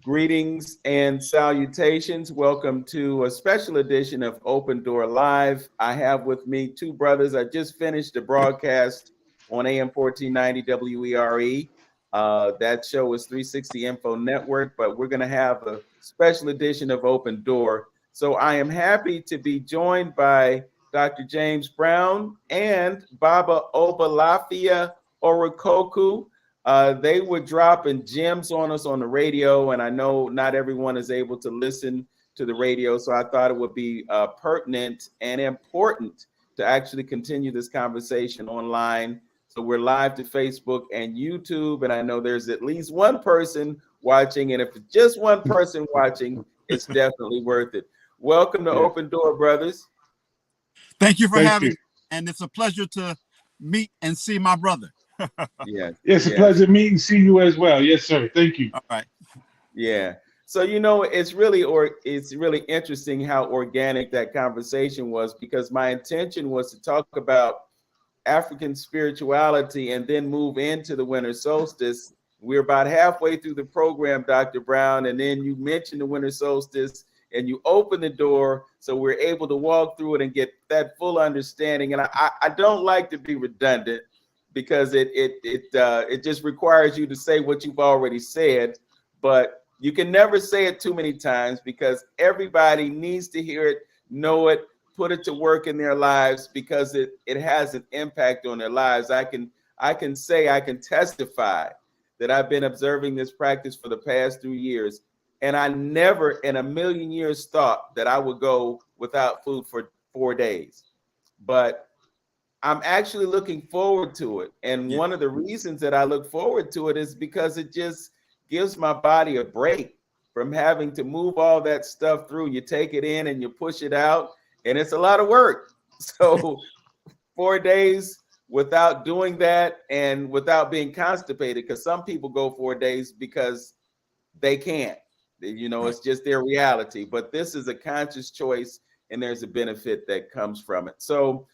Greetings and salutations. Welcome to a special edition of Open Door Live. I have with me two brothers. I just finished the broadcast on AM 1490 WERE. That show is 360 Info Network, but we're going to have a special edition of Open Door. So I am happy to be joined by Dr. James Brown and Baba Obalafia Orikoku. They were dropping gems on us on the radio, and I know not everyone is able to listen to the radio, so I thought it would be pertinent and important to actually continue this conversation online. So we're live to Facebook and YouTube, and I know there's at least one person watching, and if it's just one person watching, it's definitely worth it. Welcome to Open Door, brothers. Thank you for having me, and it's a pleasure to meet and see my brother. It's a pleasure meeting and see you as well. Yes, sir. Thank you. All right. Yeah. So it's really interesting how organic that conversation was, because my intention was to talk about African spirituality and then move into the winter solstice. We're about halfway through the program, Dr. Brown, and then you mentioned the winter solstice and you open the door, so we're able to walk through it and get that full understanding. And I don't like to be redundant, because it just requires you to say what you've already said, but you can never say it too many times, because everybody needs to hear it, know it, put it to work in their lives, because it has an impact on their lives. I can testify that I've been observing this practice for the past 3 years, and I never in a million years thought that I would go without food for 4 days, but I'm actually looking forward to it. And one of the reasons that I look forward to it is because it just gives my body a break from having to move all that stuff through. You take it in and you push it out, and it's a lot of work. So 4 days without doing that and without being constipated, because some people go 4 days because they can't, it's just their reality. But this is a conscious choice, and there's a benefit that comes from it. So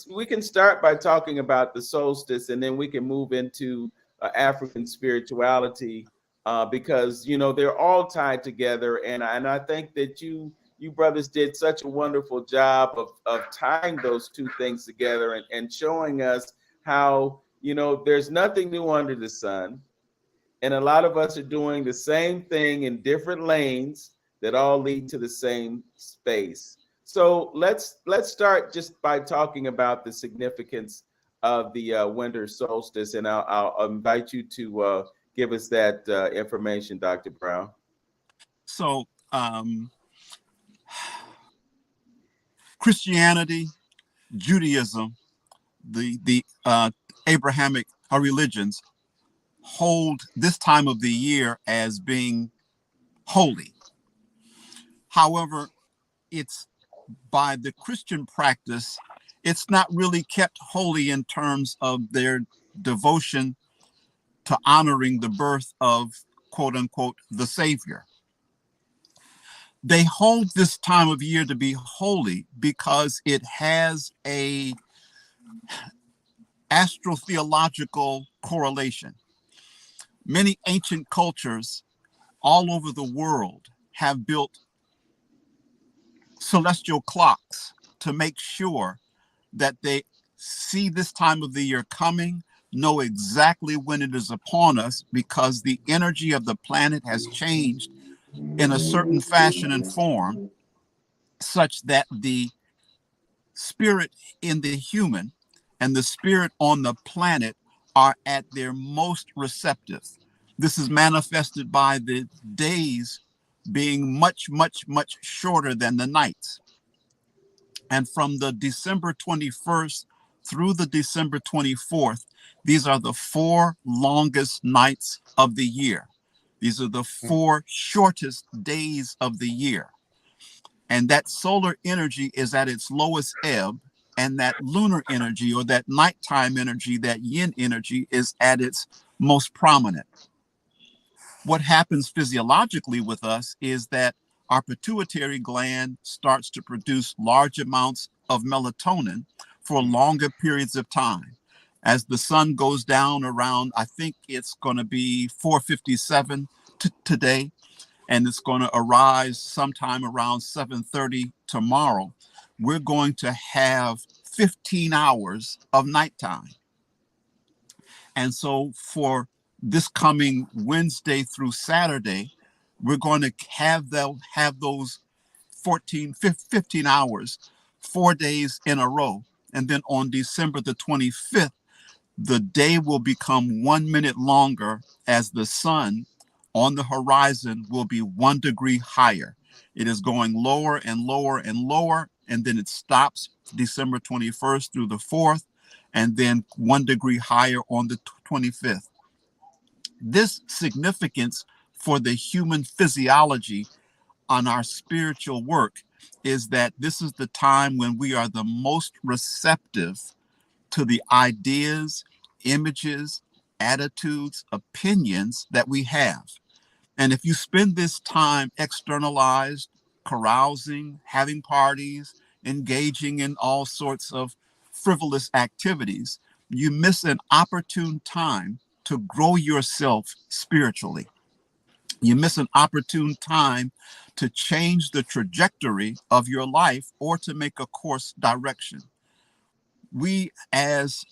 we can start by talking about the solstice, and then we can move into African spirituality, because they're all tied together, and I think that you brothers did such a wonderful job of tying those two things together and showing us how there's nothing new under the sun, and a lot of us are doing the same thing in different lanes that all lead to the same space. So let's start just by talking about the significance of the winter solstice, and I'll invite you to give us that information, Dr. Brown. So Christianity, Judaism, the Abrahamic religions hold this time of the year as being holy. However, it's by the Christian practice, it's not really kept holy in terms of their devotion to honoring the birth of, quote unquote, the Savior. They hold this time of year to be holy because it has a astrotheological correlation. Many ancient cultures all over the world have built celestial clocks to make sure that they see this time of the year coming, know exactly when it is upon us, because the energy of the planet has changed in a certain fashion and form, such that the spirit in the human and the spirit on the planet are at their most receptive. This is manifested by the days being much, much, much shorter than the nights. And from the December 21st through the December 24th, these are the 4 longest nights of the year. These are the 4 shortest days of the year. And that solar energy is at its lowest ebb, and that lunar energy, or that nighttime energy, that yin energy, is at its most prominent. What happens physiologically with us is that our pituitary gland starts to produce large amounts of melatonin for longer periods of time. As the sun goes down around, I think it's going to be 4:57 today, and it's going to arise sometime around 7:30 tomorrow, we're going to have 15 hours of nighttime. And so for this coming Wednesday through Saturday, we're going to have those 15 hours, 4 days in a row. And then on December the 25th, the day will become 1 minute longer as the sun on the horizon will be 1 degree higher. It is going lower and lower and lower, and then it stops December 21st through the 4th, and then 1 degree higher on the 25th. This significance for the human physiology on our spiritual work is that this is the time when we are the most receptive to the ideas, images, attitudes, opinions that we have. And if you spend this time externalized, carousing, having parties, engaging in all sorts of frivolous activities, you miss an opportune time to grow yourself spiritually. You miss an opportune time to change the trajectory of your life or to make a course direction. We, as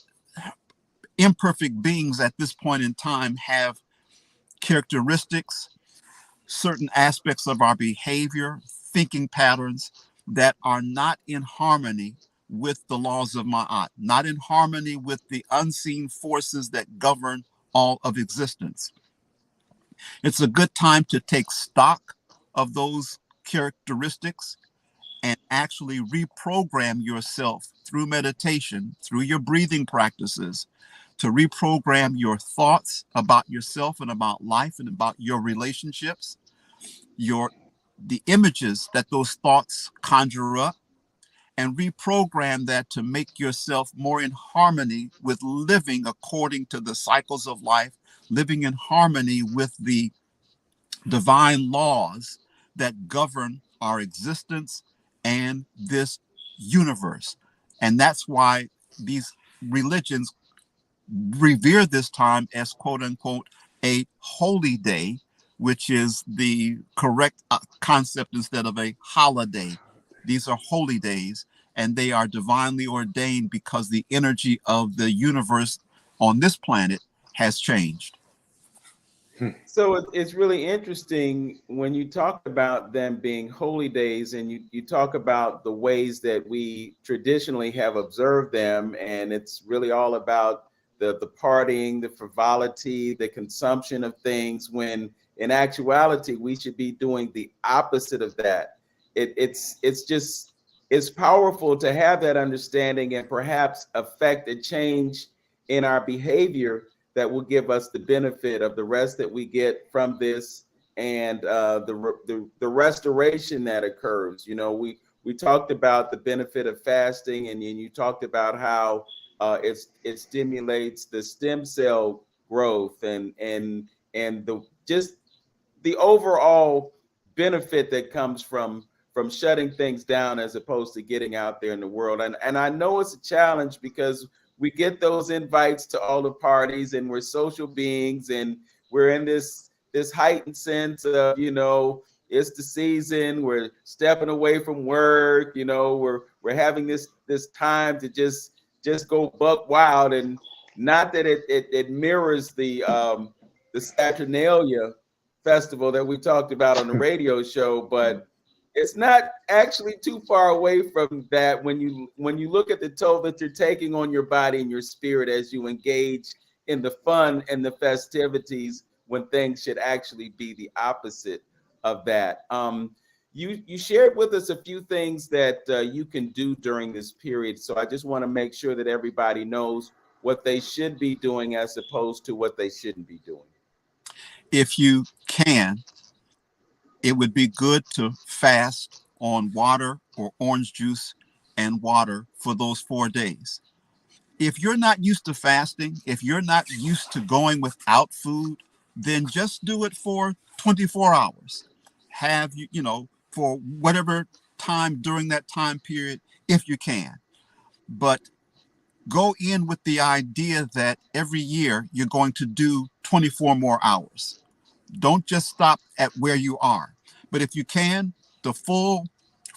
imperfect beings at this point in time, have characteristics, certain aspects of our behavior, thinking patterns that are not in harmony with the laws of Ma'at, not in harmony with the unseen forces that govern all of existence. It's a good time to take stock of those characteristics and actually reprogram yourself through meditation, through your breathing practices, to reprogram your thoughts about yourself and about life and about your relationships, the images that those thoughts conjure up, and reprogram that to make yourself more in harmony with living according to the cycles of life, living in harmony with the divine laws that govern our existence and this universe. And that's why these religions revere this time as quote unquote a holy day, which is the correct concept instead of a holiday. These are holy days, and they are divinely ordained because the energy of the universe on this planet has changed. So it's really interesting when you talk about them being holy days, and you talk about the ways that we traditionally have observed them, and it's really all about the partying, the frivolity, the consumption of things, when in actuality we should be doing the opposite of that. It's powerful to have that understanding and perhaps affect a change in our behavior that will give us the benefit of the rest that we get from this, and the restoration that occurs. You know, we talked about the benefit of fasting, and you talked about how it stimulates the stem cell growth and the just the overall benefit that comes from shutting things down as opposed to getting out there in the world. And I know it's a challenge because we get those invites to all the parties, and we're social beings, and we're in this heightened sense of, you know, it's the season, we're stepping away from work, you know, we're having this time to just go buck wild. And not that it mirrors the Saturnalia festival that we talked about on the radio show, but it's not actually too far away from that when you look at the toll that you're taking on your body and your spirit as you engage in the fun and the festivities, when things should actually be the opposite of that. You shared with us a few things that you can do during this period, so I just want to make sure that everybody knows what they should be doing as opposed to what they shouldn't be doing. If you can, it would be good to fast on water or orange juice and water for those 4 days. If you're not used to fasting, if you're not used to going without food, then just do it for 24 hours. Have you know, for whatever time during that time period, if you can. But go in with the idea that every year you're going to do 24 more hours. Don't just stop at where you are. But if you can, the full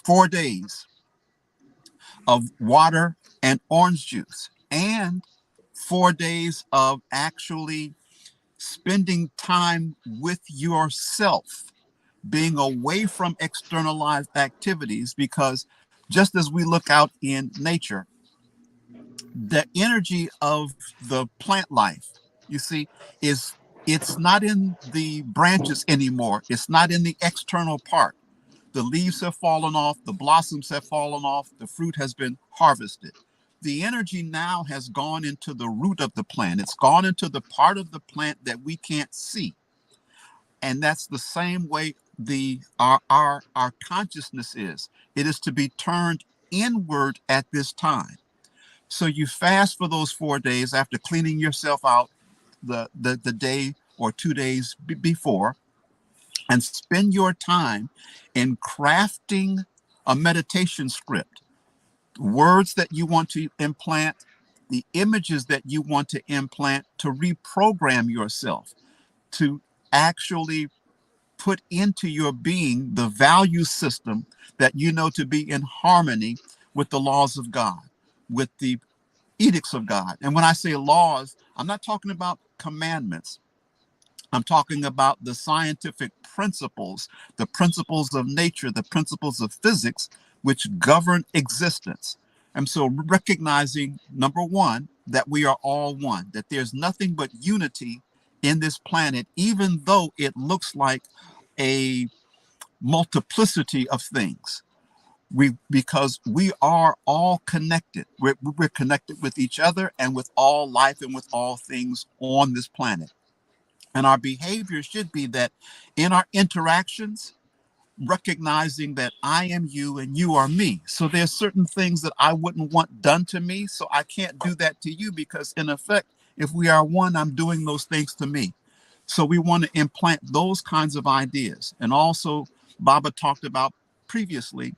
4 days of water and orange juice, and 4 days of actually spending time with yourself, being away from externalized activities, because just as we look out in nature, the energy of the plant life, you see, is it's not in the branches anymore. It's not in the external part. The leaves have fallen off, the blossoms have fallen off, the fruit has been harvested. The energy now has gone into the root of the plant. It's gone into the part of the plant that we can't see. And that's the same way our consciousness is. It is to be turned inward at this time. So you fast for those 4 days after cleaning yourself out the day or 2 days before, and spend your time in crafting a meditation script, words that you want to implant, the images that you want to implant, to reprogram yourself, to actually put into your being the value system that you know to be in harmony with the laws of God, with the edicts of God. And when I say laws, I'm not talking about commandments. I'm talking about the scientific principles, the principles of nature, the principles of physics, which govern existence. And so recognizing, number one, that we are all one, that there's nothing but unity in this planet, even though it looks like a multiplicity of things. Because we are all connected. We're connected with each other and with all life and with all things on this planet. And our behavior should be that in our interactions, recognizing that I am you and you are me. So there's certain things that I wouldn't want done to me, so I can't do that to you, because in effect, if we are one, I'm doing those things to me. So we want to implant those kinds of ideas. And also, Baba talked about previously,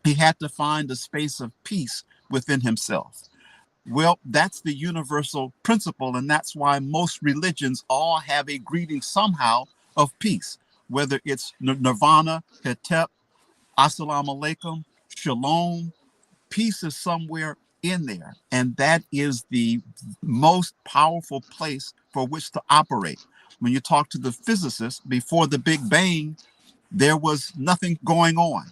he had to find a space of peace within himself. Well, that's the universal principle, and that's why most religions all have a greeting somehow of peace, whether it's nirvana, hetep, assalamu alaikum, shalom. Peace is somewhere in there, and that is the most powerful place for which to operate. When you talk to the physicists, before the Big Bang, there was nothing going on.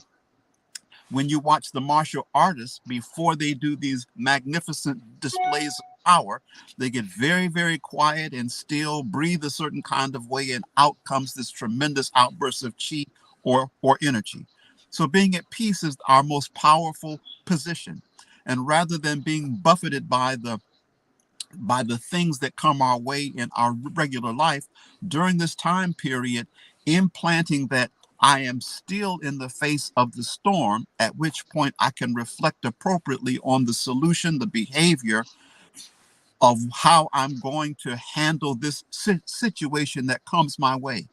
When you watch the martial artists, before they do these magnificent displays of power, they get very, very quiet and still, breathe a certain kind of way, and out comes this tremendous outburst of chi or energy. So being at peace is our most powerful position. And rather than being buffeted by the things that come our way in our regular life, during this time period, implanting that I am still in the face of the storm, at which point I can reflect appropriately on the solution, the behavior of how I'm going to handle this situation that comes my way.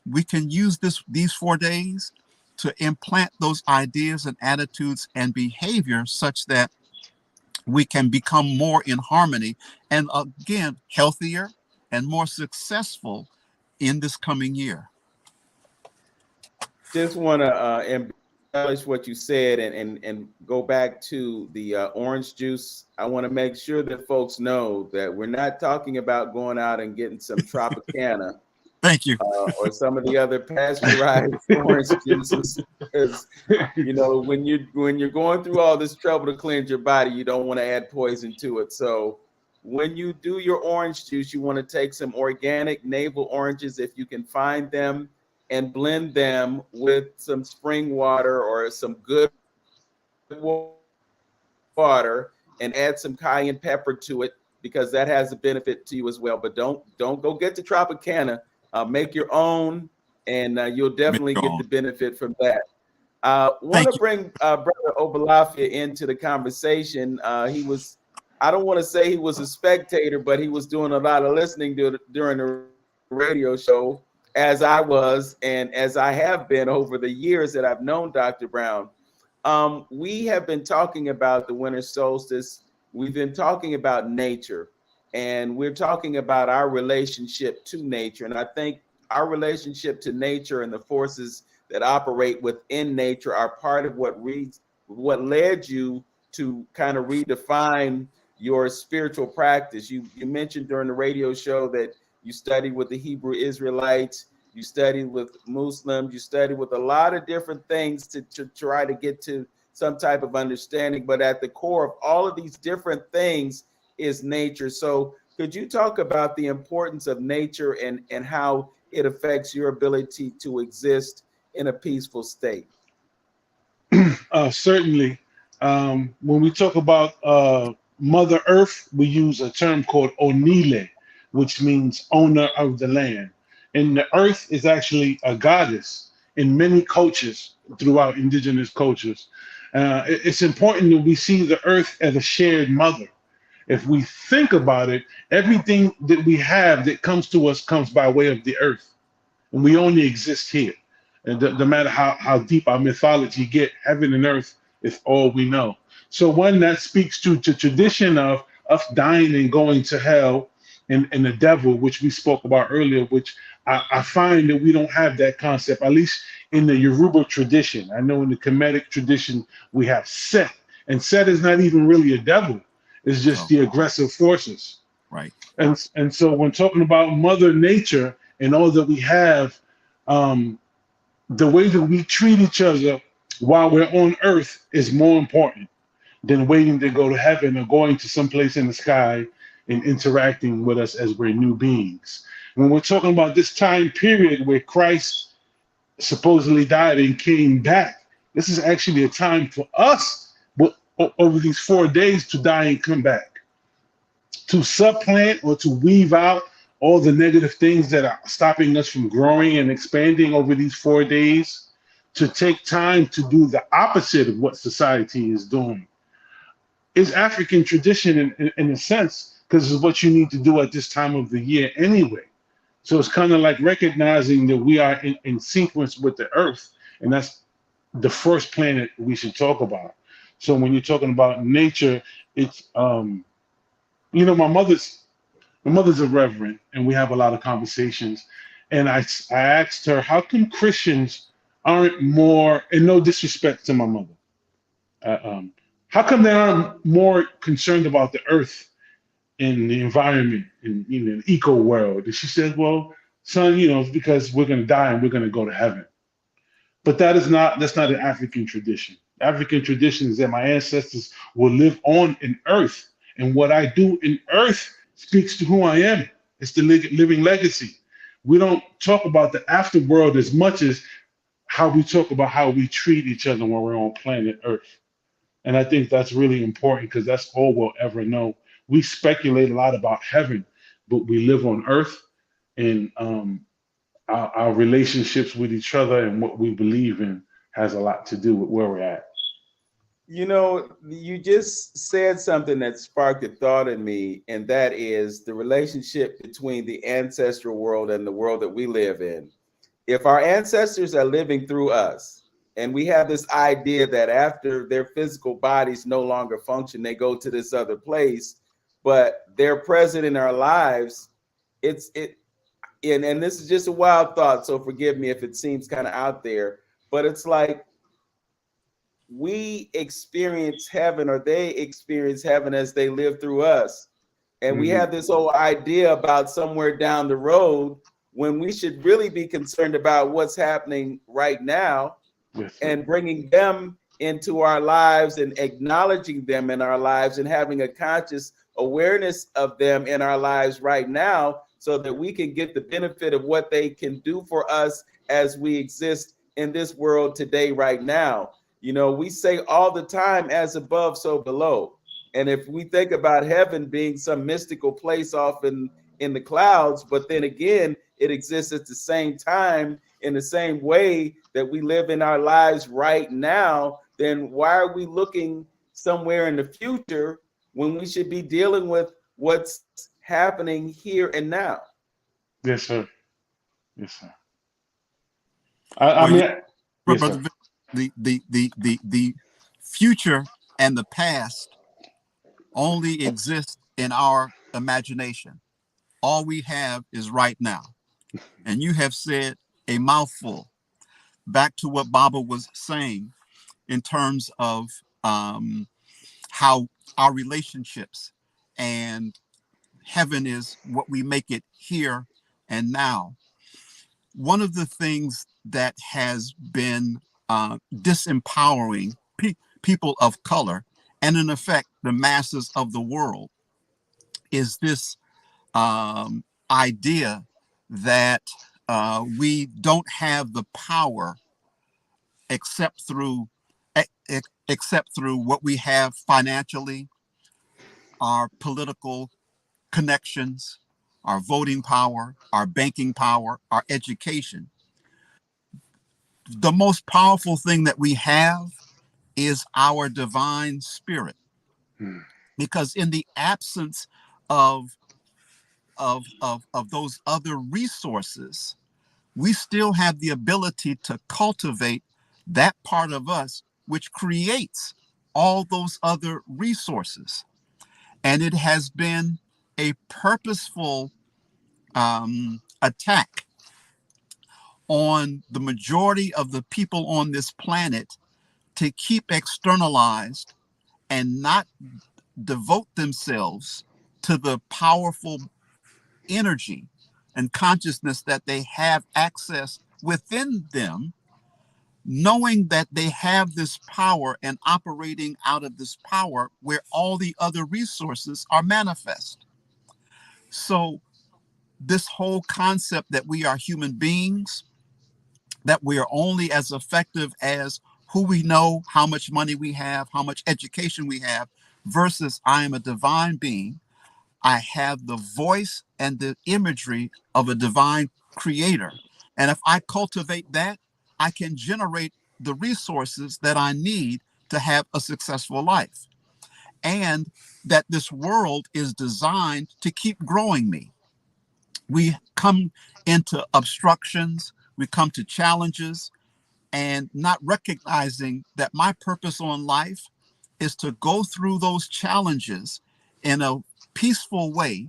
We can use these 4 days to implant those ideas and attitudes and behavior such that we can become more in harmony and, again, healthier and more successful in this coming year. Just want to embellish what you said and go back to the orange juice. I want to make sure that folks know that we're not talking about going out and getting some Tropicana. Thank you. Or some of the other pasteurized orange juices, because when you're going through all this trouble to cleanse your body, you don't want to add poison to it. So when you do your orange juice, you want to take some organic navel oranges if you can find them, and blend them with some spring water or some good water, and add some cayenne pepper to it, because that has a benefit to you as well. But don't go get the Tropicana. Make your own, and you'll definitely get the benefit from that. Want to bring Brother Obalafia into the conversation. I don't want to say he was a spectator, but he was doing a lot of listening during the radio show, as I was, and as I have been over the years that I've known Dr. Brown. We have been talking about the winter solstice. We've been talking about nature, and we're talking about our relationship to nature. And I think our relationship to nature and the forces that operate within nature are part of what led you to kind of redefine your spiritual practice. You mentioned during the radio show that you studied with the Hebrew Israelites, you studied with Muslims, you studied with a lot of different things to try to get to some type of understanding. But at the core of all of these different things is nature. So could you talk about the importance of nature and how it affects your ability to exist in a peaceful state? Certainly. When we talk about Mother Earth, we use a term called Onile, which means owner of the land. And the earth is actually a goddess in many cultures throughout indigenous cultures. It's important that we see the earth as a shared mother. If we think about it, everything that we have that comes to us comes by way of the earth, and we only exist here. And no matter how deep our mythology get, heaven and earth is all we know. So one that speaks to tradition of us dying and going to hell and the devil, which we spoke about earlier, which I find that we don't have that concept, at least in the Yoruba tradition. I know in the Kemetic tradition, we have Set, and Set is not even really a devil. It's just the aggressive forces. Right. And so when talking about Mother Nature and all that we have, the way that we treat each other while we're on earth is more important than waiting to go to heaven or going to someplace in the sky and interacting with us as we're new beings. When we're talking about this time period where Christ supposedly died and came back, this is actually a time for us over these 4 days to die and come back, to supplant or to weave out all the negative things that are stopping us from growing and expanding over these 4 days, to take time to do the opposite of what society is doing. It's African tradition in a sense, because it's what you need to do at this time of the year anyway. So it's kind of like recognizing that we are in sequence with the earth, and that's the first planet we should talk about. So when you're talking about nature, it's my mother's a reverend, and we have a lot of conversations. And I asked her, how come Christians aren't more, and no disrespect to my mother, how come they aren't more concerned about the earth and the environment and the eco world? And she said, well, son, it's because we're going to die and we're going to go to heaven. But that's not an African tradition. African tradition is that my ancestors will live on in earth, and what I do in earth speaks to who I am. It's the living legacy. We don't talk about the afterworld as much as how we talk about how we treat each other when we're on planet Earth. And I think that's really important because that's all we'll ever know. We speculate a lot about heaven, but we live on Earth, and our relationships with each other and what we believe in has a lot to do with where we're at. You just said something that sparked a thought in me, and that is the relationship between the ancestral world and the world that we live in. If our ancestors are living through us, and we have this idea that after their physical bodies no longer function, they go to this other place, but they're present in our lives, and this is just a wild thought, so forgive me if it seems kind of out there, but it's like we experience heaven, or they experience heaven as they live through us. And we have this whole idea about somewhere down the road when we should really be concerned about what's happening right now and bringing them into our lives and acknowledging them in our lives and having a conscious awareness of them in our lives right now so that we can get the benefit of what they can do for us as we exist in this world today, right now. We say all the time, as above, so below. And if we think about heaven being some mystical place off in the clouds, but then again, it exists at the same time in the same way that we live in our lives right now, then why are we looking somewhere in the future when we should be dealing with what's happening here and now? Yes, sir. Yes, sir. Brother, the future and the past only exist in our imagination. All we have is right now. And you have said a mouthful. Back to what Baba was saying in terms of how our relationships and heaven is what we make it here and now. One of the things that has been disempowering people of color, and in effect the masses of the world, is this idea that we don't have the power except through except through what we have financially, our political connections, our voting power, our banking power, our education. The most powerful thing that we have is our divine spirit, because in the absence of those other resources, we still have the ability to cultivate that part of us which creates all those other resources. And it has been a purposeful attack on the majority of the people on this planet to keep externalized and not devote themselves to the powerful energy and consciousness that they have access within them, knowing that they have this power and operating out of this power where all the other resources are manifest. So this whole concept that we are human beings, that we are only as effective as who we know, how much money we have, how much education we have, versus I am a divine being. I have the voice and the imagery of a divine creator. And if I cultivate that, I can generate the resources that I need to have a successful life. And that this world is designed to keep growing me. We come into obstructions, we come to challenges, and not recognizing that my purpose on life is to go through those challenges in a peaceful way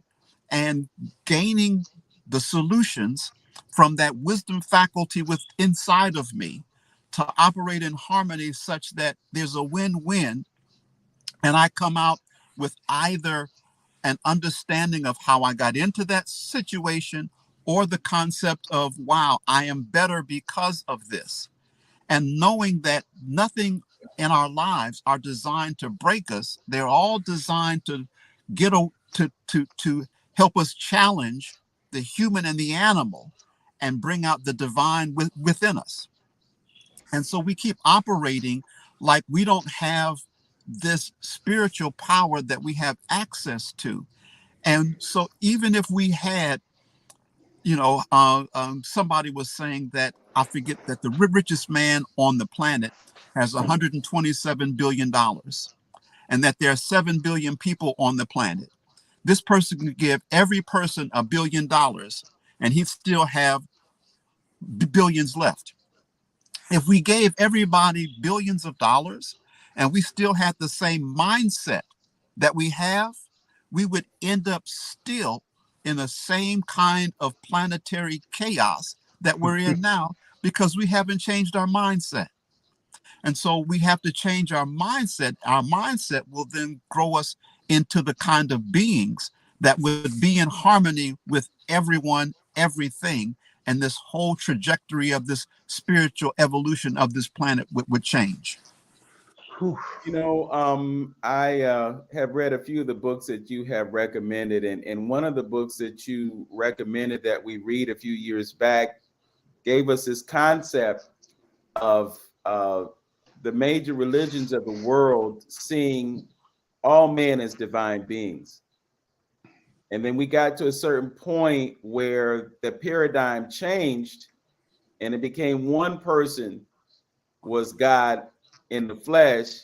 and gaining the solutions from that wisdom faculty with inside of me to operate in harmony such that there's a win-win, and I come out with either an understanding of how I got into that situation or the concept of, wow, I am better because of this. And knowing that nothing in our lives are designed to break us, they're all designed to get to help us challenge the human and the animal and bring out the divine within us. And so we keep operating like we don't have this spiritual power that we have access to. And so even if we had, somebody was saying that, I forget, that the richest man on the planet has $127 billion and that there are 7 billion people on the planet. This person could give every person $1 billion and he'd still have billions left. If we gave everybody billions of dollars and we still had the same mindset that we have, we would end up still in the same kind of planetary chaos that we're in now, because we haven't changed our mindset. And so we have to change our mindset. Our mindset will then grow us into the kind of beings that would be in harmony with everyone, everything, and this whole trajectory of this spiritual evolution of this planet would change. I have read a few of the books that you have recommended, and one of the books that you recommended that we read a few years back gave us this concept of the major religions of the world seeing all men as divine beings. And then we got to a certain point where the paradigm changed and it became one person was God in the flesh,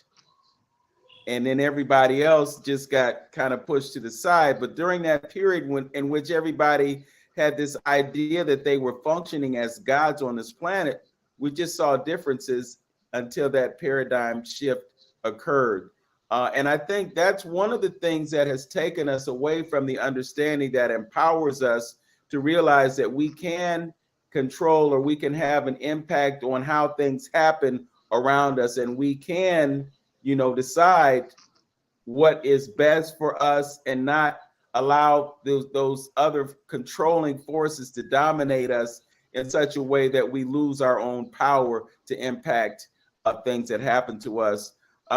and then everybody else just got kind of pushed to the side. But during that period in which everybody had this idea that they were functioning as gods on this planet, we just saw differences until that paradigm shift occurred. And I think that's one of the things that has taken us away from the understanding that empowers us to realize that we can control, or we can have an impact on how things happen around us, and we can, decide what is best for us and not allow those other controlling forces to dominate us in such a way that we lose our own power to impact things that happen to us.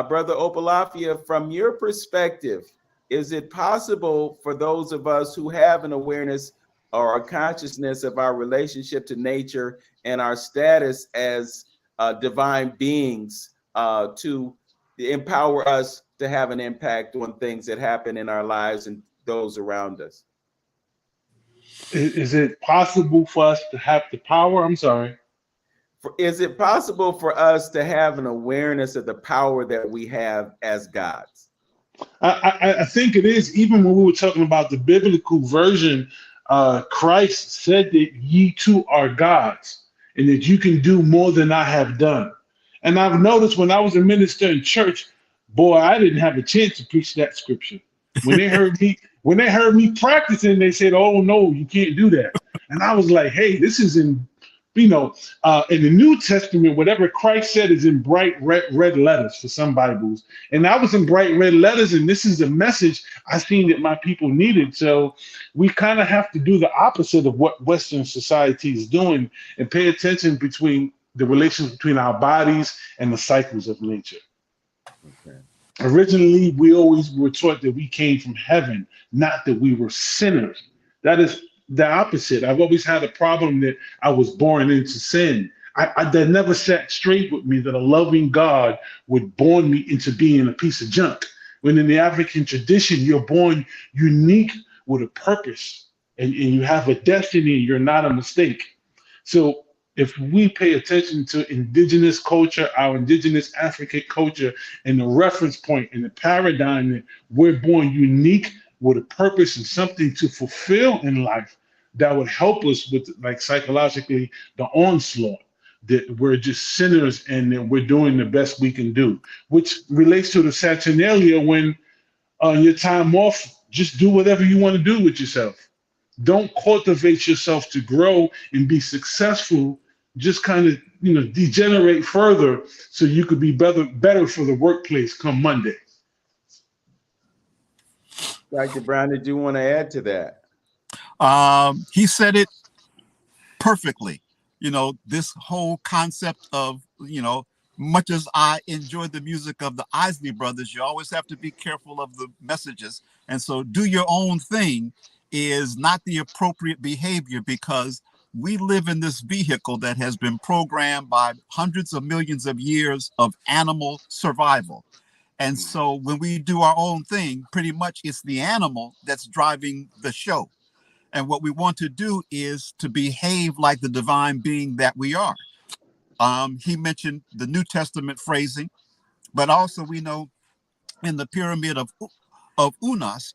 Brother Obalafia, from your perspective, is it possible for those of us who have an awareness or a consciousness of our relationship to nature and our status as divine beings to empower us to have an impact on things that happen in our lives and those around us? Is it possible for us to have the power? I'm sorry. Is it possible for us to have an awareness of the power that we have as gods? I think it is. Even when we were talking about the biblical version, Christ said that ye too are gods and that you can do more than I have done. And I've noticed when I was a minister in church, boy, I didn't have a chance to preach that scripture. When they heard me practicing, they said, "Oh no, you can't do that." And I was like, "Hey, this is in the New Testament, whatever Christ said is in bright red letters for some Bibles. And I was in bright red letters, and this is the message I seen that my people needed. So we kind of have to do the opposite of what Western society is doing and pay attention between the relations between our bodies and the cycles of nature. Okay. Originally, we always were taught that we came from heaven, not that we were sinners. That is the opposite. I've always had a problem that I was born into sin. That never sat straight with me that a loving God would born me into being a piece of junk. When in the African tradition, you're born unique with a purpose and you have a destiny, you're not a mistake. So if we pay attention to indigenous culture, our indigenous African culture, and the reference point and the paradigm that we're born unique with a purpose and something to fulfill in life, that would help us with, like, psychologically, the onslaught that we're just sinners and that we're doing the best we can do, which relates to the Saturnalia when on your time off, just do whatever you want to do with yourself. Don't cultivate yourself to grow and be successful. Just kind of, degenerate further so you could be better for the workplace come Monday. Dr. Brown, did you want to add to that? He said it perfectly. This whole concept of, much as I enjoy the music of the Isley Brothers, you always have to be careful of the messages. And so do your own thing is not the appropriate behavior, because we live in this vehicle that has been programmed by hundreds of millions of years of animal survival. And so when we do our own thing, pretty much it's the animal that's driving the show. And what we want to do is to behave like the divine being that we are. He mentioned the New Testament phrasing, but also we know in the pyramid of Unas,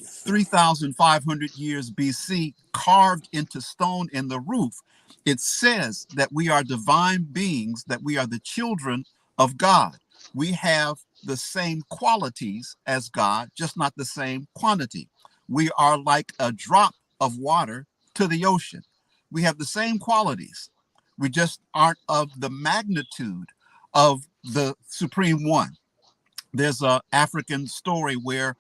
3,500 years BC, carved into stone in the roof, it says that we are divine beings, that we are the children of God. We have the same qualities as God, just not the same quantity. We are like a drop of water to the ocean. We have the same qualities. We just aren't of the magnitude of the Supreme One. There's an African story where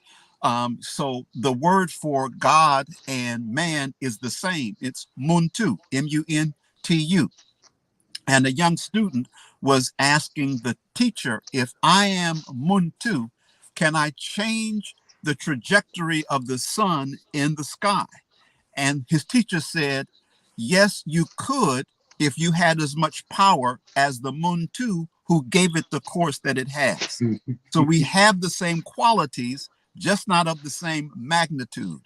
so the word for God and man is the same. It's Muntu, M-U-N-T-U. And a young student was asking the teacher, if I am Muntu, can I change the trajectory of the sun in the sky? And his teacher said, yes, you could if you had as much power as the Muntu who gave it the course that it has. So we have the same qualities, just not of the same magnitude,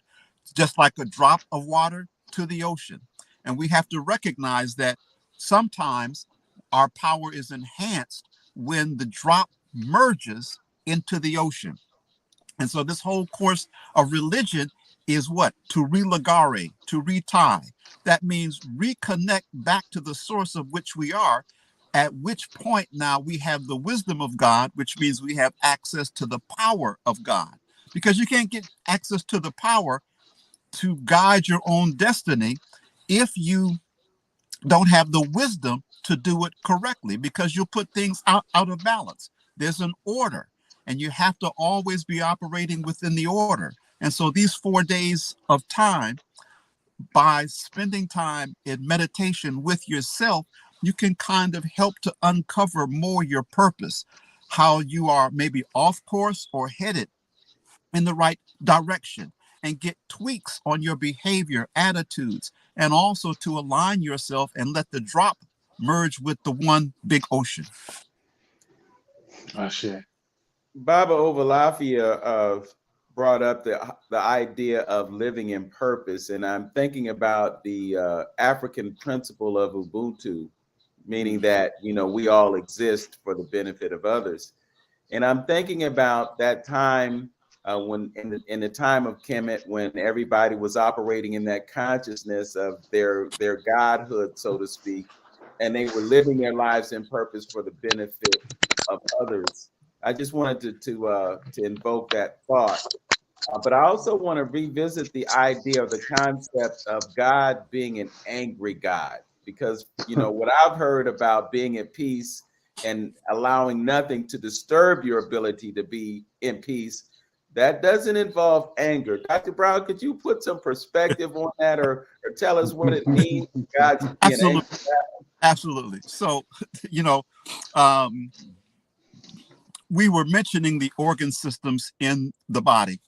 just like a drop of water to the ocean. And we have to recognize that sometimes our power is enhanced when the drop merges into the ocean. And so this whole course of religion is what? To religare, to retie. That means reconnect back to the source of which we are, at which point now we have the wisdom of God, which means we have access to the power of God. Because you can't get access to the power to guide your own destiny if you don't have the wisdom to do it correctly, because you'll put things out of balance. There's an order, and you have to always be operating within the order. And so these 4 days of time, by spending time in meditation with yourself, you can kind of help to uncover more your purpose, how you are maybe off course or headed in the right direction, and get tweaks on your behavior, attitudes, and also to align yourself and let the drop merge with the one big ocean. I share. Baba Obalafia brought up the idea of living in purpose, and I'm thinking about the African principle of Ubuntu, meaning that we all exist for the benefit of others. And I'm thinking about that time when in the time of Kemet, when everybody was operating in that consciousness of their godhood, so to speak, and they were living their lives in purpose for the benefit of others. I just wanted to invoke that thought. But I also want to revisit the idea of the concept of God being an angry God, because what I've heard about being at peace and allowing nothing to disturb your ability to be in peace, that doesn't involve anger. Dr. Brown, could you put some perspective on that, or tell us what it means, God to be an angry Absolutely. Absolutely. So, we were mentioning the organ systems in the body.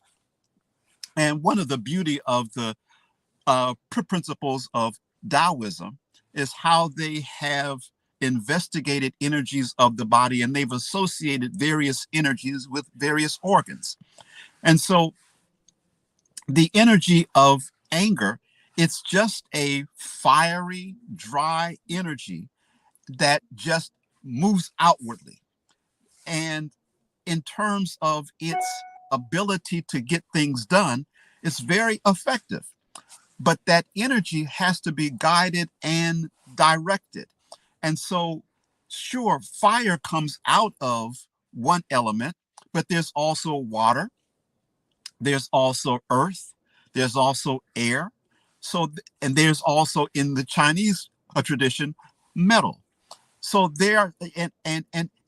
And one of the beauty of the principles of Taoism is how they have investigated energies of the body, and they've associated various energies with various organs. And so the energy of anger, it's just a fiery, dry energy that just moves outwardly. And in terms of its ability to get things done, it's very effective. But that energy has to be guided and directed. And so, sure, fire comes out of one element, but there's also water, there's also earth, there's also air. So, and there's also in the Chinese tradition, metal. So there,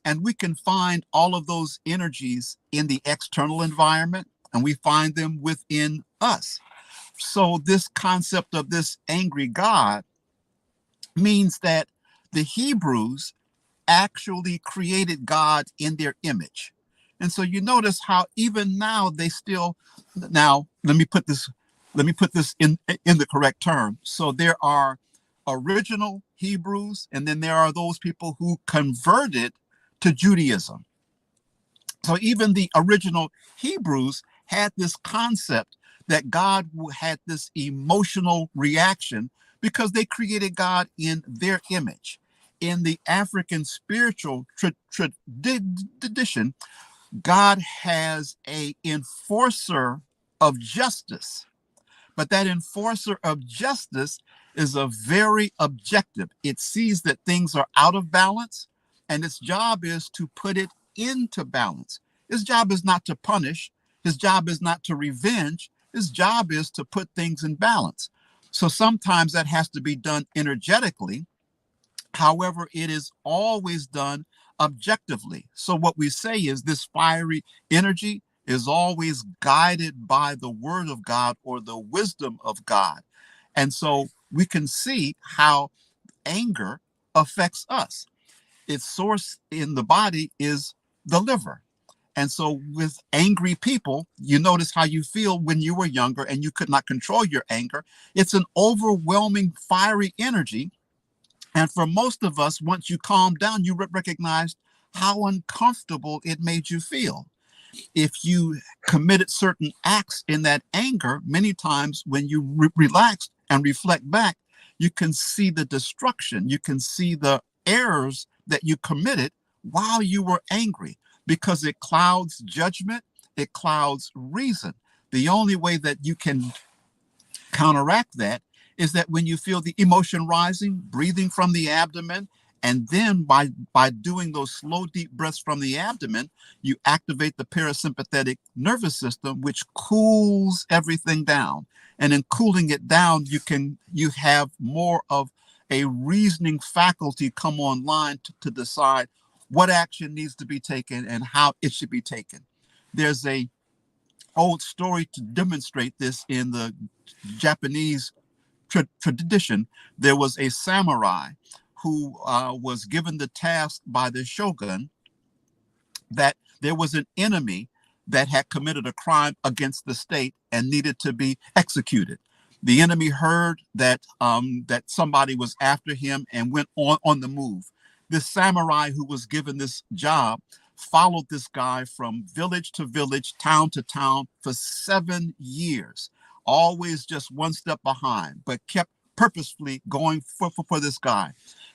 and we can find all of those energies in the external environment, and we find them within us. So this concept of this angry God means that the Hebrews actually created God in their image. And so you notice how even now they still, now let me put this in the correct term. So there are original Hebrews, and then there are those people who converted to Judaism. So even the original Hebrews had this concept that God had this emotional reaction because they created God in their image. In the African spiritual tradition, God has an enforcer of justice, but that enforcer of justice is a very objective. It sees that things are out of balance, and its job is to put it into balance. His job is not to punish. His job is not to revenge. His job is to put things in balance. So sometimes that has to be done energetically. However, it is always done objectively. So what we say is this fiery energy is always guided by the word of God or the wisdom of God. And so we can see how anger affects us. Its source in the body is the liver. And so with angry people, you notice how you feel when you were younger and you could not control your anger. It's an overwhelming fiery energy. And for most of us, once you calm down, you recognize how uncomfortable it made you feel. If you committed certain acts in that anger, many times when you relax and reflect back, you can see the destruction. You can see the errors that you committed while you were angry, because it clouds judgment, it clouds reason. The only way that you can counteract that is that when you feel the emotion rising, breathing from the abdomen And then by doing those slow, deep breaths from the abdomen, you activate the parasympathetic nervous system, which cools everything down. And in cooling it down, you have more of a reasoning faculty come online to decide what action needs to be taken and how it should be taken. There's a old story to demonstrate this in the Japanese tradition. There was a samurai who was given the task by the shogun that there was an enemy that had committed a crime against the state and needed to be executed. The enemy heard that that somebody was after him and went on the move. This samurai who was given this job followed this guy from village to village, town to town for 7 years, always just one step behind, but kept purposefully going for this guy.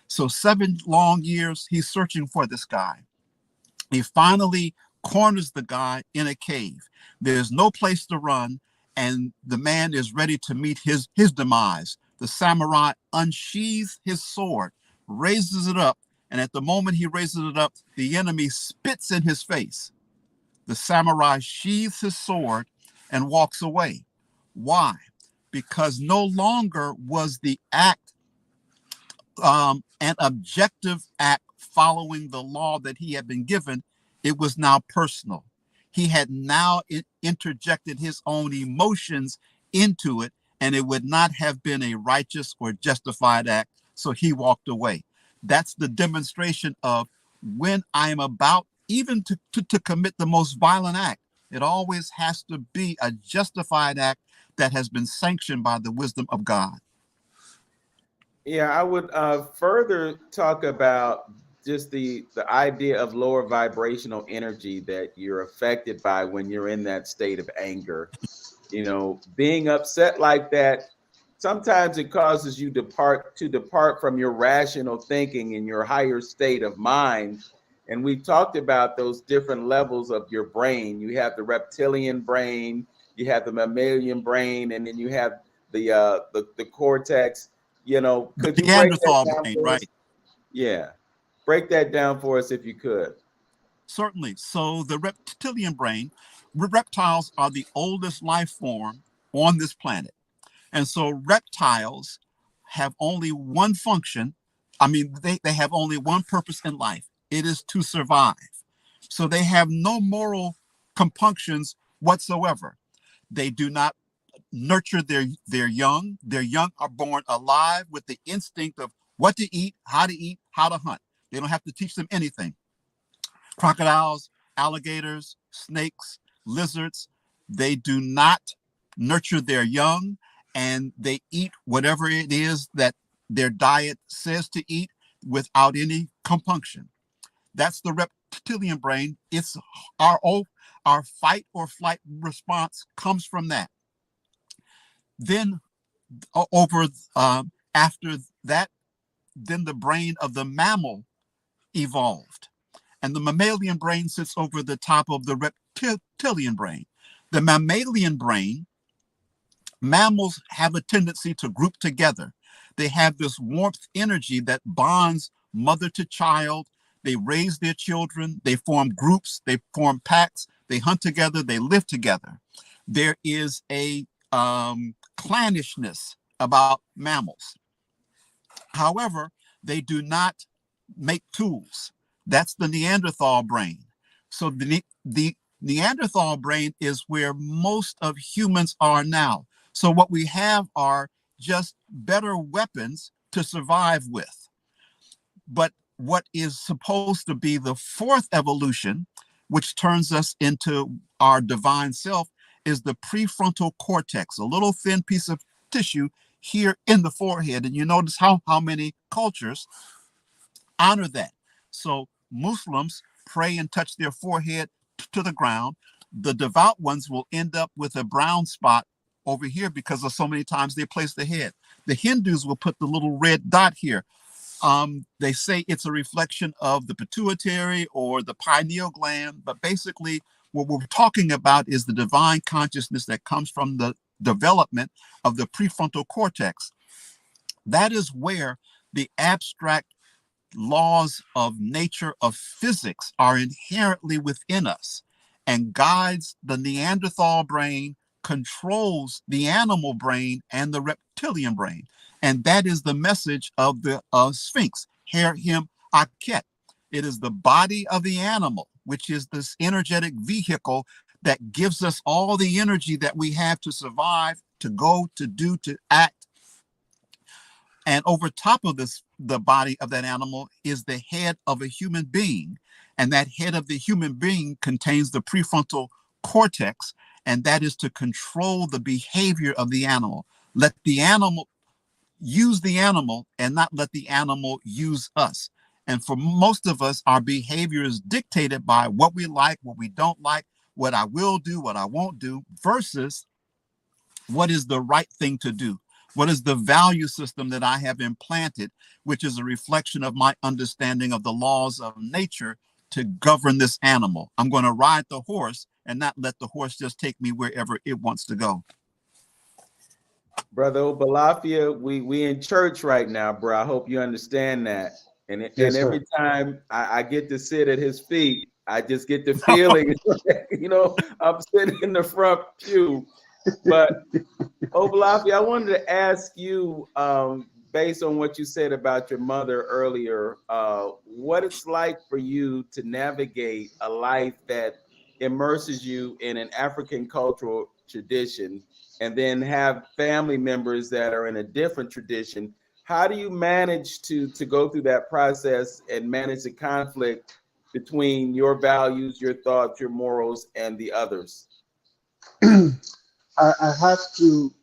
So 7 long years, he's searching for this guy. He finally corners the guy in a cave. There's no place to run, and the man is ready to meet his demise. The samurai unsheathes his sword, raises it up, and at the moment he raises it up, the enemy spits in his face. The samurai sheathes his sword and walks away. Why? Because no longer was the act an objective act following the law that he had been given. It was now personal. He had now interjected his own emotions into it, and it would not have been a righteous or justified act, so he walked away. That's the demonstration of when I am about even to commit the most violent act, it always has to be a justified act that has been sanctioned by the wisdom of God. Yeah, I would further talk about just the idea of lower vibrational energy that you're affected by when you're in that state of anger. You know, being upset like that, sometimes it causes you to depart from your rational thinking and your higher state of mind. And we've talked about those different levels of your brain. You have the reptilian brain, you have the mammalian brain, and then you have the cortex. You know, The could you break that Neanderthal down brain, for us? right? Yeah, break that down for us if you could. Certainly. So the reptilian brain, reptiles are the oldest life form on this planet. And so reptiles have only one function. I mean, they have only one purpose in life. It is to survive. So they have no moral compunctions whatsoever. They do not nurture their young. Their young are born alive with the instinct of what to eat, how to hunt. They don't have to teach them anything. Crocodiles, alligators, snakes, lizards, they do not nurture their young, and they eat whatever it is that their diet says to eat without any compunction. That's the reptilian brain. It's our fight or flight response comes from that. Then over after that, then the brain of the mammal evolved. And the mammalian brain sits over the top of the reptilian brain. The mammalian brain, mammals have a tendency to group together. They have this warmth energy that bonds mother to child. They raise their children. They form groups. They form packs. They hunt together. They live together. There is a clannishness about mammals. However, they do not make tools. That's the Neanderthal brain. So the Neanderthal brain is where most of humans are now. So what we have are just better weapons to survive with. But what is supposed to be the fourth evolution, which turns us into our divine self, is the prefrontal cortex, a little thin piece of tissue here in the forehead. And you notice how many cultures honor that. So Muslims pray and touch their forehead to the ground. The devout ones will end up with a brown spot over here because of so many times they place the head. The Hindus will put the little red dot here. They say it's a reflection of the pituitary or the pineal gland, but basically what we're talking about is the divine consciousness that comes from the development of the prefrontal cortex. That is where the abstract laws of nature, of physics, are inherently within us and guides the Neanderthal brain, controls the animal brain and the reptilian brain. And that is the message of the Sphinx, Her Him Aket. It is the body of the animal, which is this energetic vehicle that gives us all the energy that we have to survive, to go, to do, to act. And over top of this, the body of that animal is the head of a human being. And that head of the human being contains the prefrontal cortex, and that is to control the behavior of the animal. Let the animal use the animal and not let the animal use us. And for most of us, our behavior is dictated by what we like, what we don't like, what I will do, what I won't do, versus what is the right thing to do. What is the value system that I have implanted, which is a reflection of my understanding of the laws of nature to govern this animal. I'm going to ride the horse and not let the horse just take me wherever it wants to go. Brother Obalafia, we in church right now, bro. I hope you understand that. And Yes, sir. every time I get to sit at his feet, I just get the feeling, I'm sitting in the front pew. But Obalafia, I wanted to ask you, based on what you said about your mother earlier, what it's like for you to navigate a life that immerses you in an African cultural tradition and then have family members that are in a different tradition. How do you manage to go through that process and manage the conflict between your values, your thoughts, your morals, and the others? I have to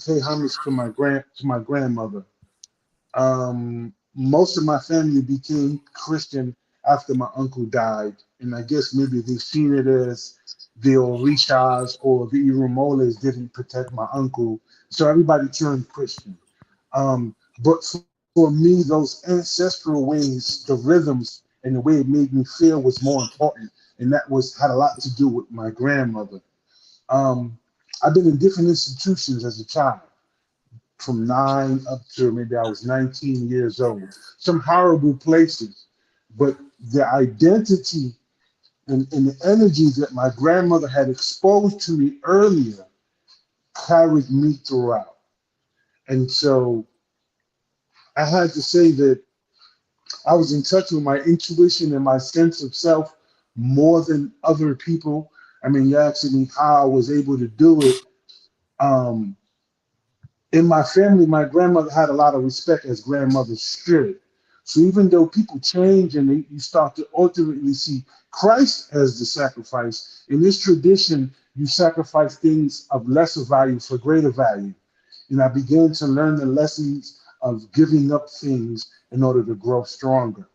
pay homage to my grandmother. Most of my family became Christian after my uncle died, and I guess maybe they've seen it as the Orishas or the Irumoles didn't protect my uncle, so everybody turned Christian. But for me, those ancestral ways, the rhythms, and the way it made me feel was more important, and that had a lot to do with my grandmother. Um, I've been in different institutions as a child, from 9 up to maybe I was 19 years old. Some horrible places, but the identity and the energy that my grandmother had exposed to me earlier carried me throughout. And so I had to say that I was in touch with my intuition and my sense of self more than other people. I mean, you're asking me how I was able to do it. Um, in my family, my grandmother had a lot of respect as grandmother's spirit. So even though people change and you start to ultimately see Christ as the sacrifice, in this tradition, you sacrifice things of lesser value for greater value. And I began to learn the lessons of giving up things in order to grow stronger.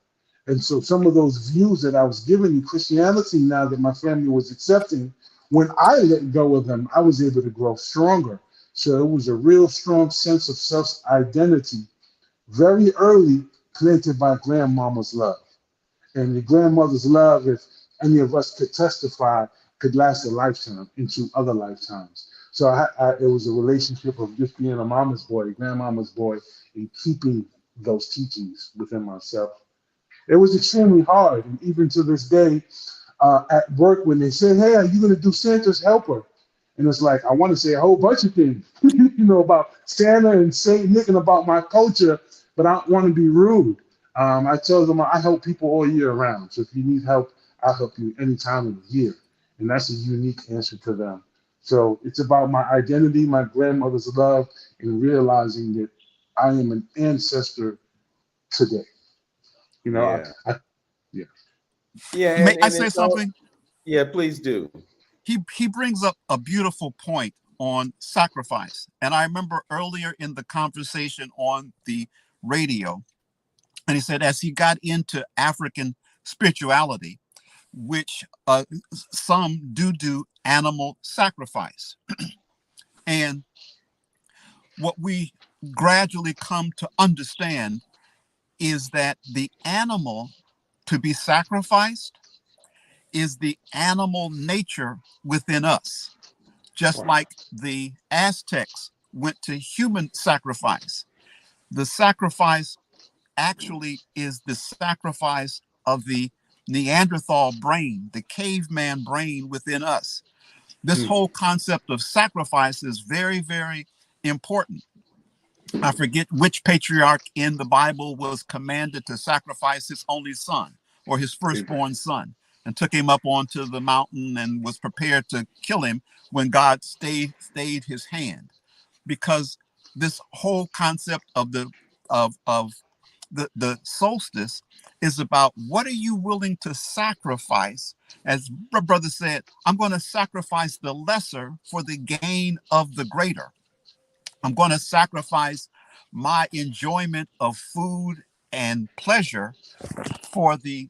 And so some of those views that I was given in Christianity now that my family was accepting, when I let go of them, I was able to grow stronger. So it was a real strong sense of self-identity, very early planted by grandmama's love. And the grandmother's love, if any of us could testify, could last a lifetime into other lifetimes. So it was a relationship of just being a mama's boy, grandmama's boy, and keeping those teachings within myself. It was extremely hard. And even to this day, at work, when they say, "Hey, are you going to do Santa's helper?" And it's like, I want to say a whole bunch of things, about Santa and Saint Nick and about my culture, but I don't want to be rude. I tell them I help people all year round. So if you need help, I'll help you any time of the year. And that's a unique answer to them. So it's about my identity, my grandmother's love, and realizing that I am an ancestor today. Yeah. Yeah. Yeah, May I and say it's all, something? yeah, please do. He brings up a beautiful point on sacrifice. And I remember earlier in the conversation on the radio, and he said as he got into African spirituality, which some do animal sacrifice. And what we gradually come to understand is that the animal to be sacrificed is the animal nature within us, just like the Aztecs went to human sacrifice. The sacrifice actually is the sacrifice of the Neanderthal brain, the caveman brain within us. This whole concept of sacrifice is very, very important. I forget which patriarch in the Bible was commanded to sacrifice his only son or his firstborn son, and took him up onto the mountain and was prepared to kill him when God stayed his hand. Because this whole concept of the solstice is about, what are you willing to sacrifice? As brother said, I'm going to sacrifice the lesser for the gain of the greater. I'm going to sacrifice my enjoyment of food and pleasure for the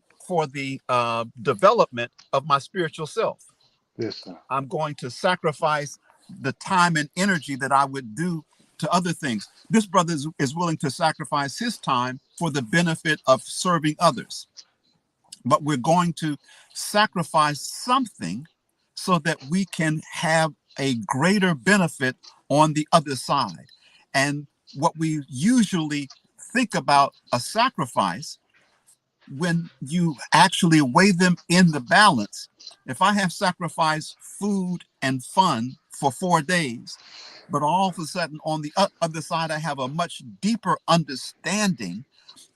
development of my spiritual self. Yes, sir. I'm going to sacrifice the time and energy that I would do to other things. This brother is willing to sacrifice his time for the benefit of serving others. But we're going to sacrifice something so that we can have a greater benefit on the other side. And what we usually think about a sacrifice, when you actually weigh them in the balance, if I have sacrificed food and fun for 4 days, but all of a sudden on the other side, I have a much deeper understanding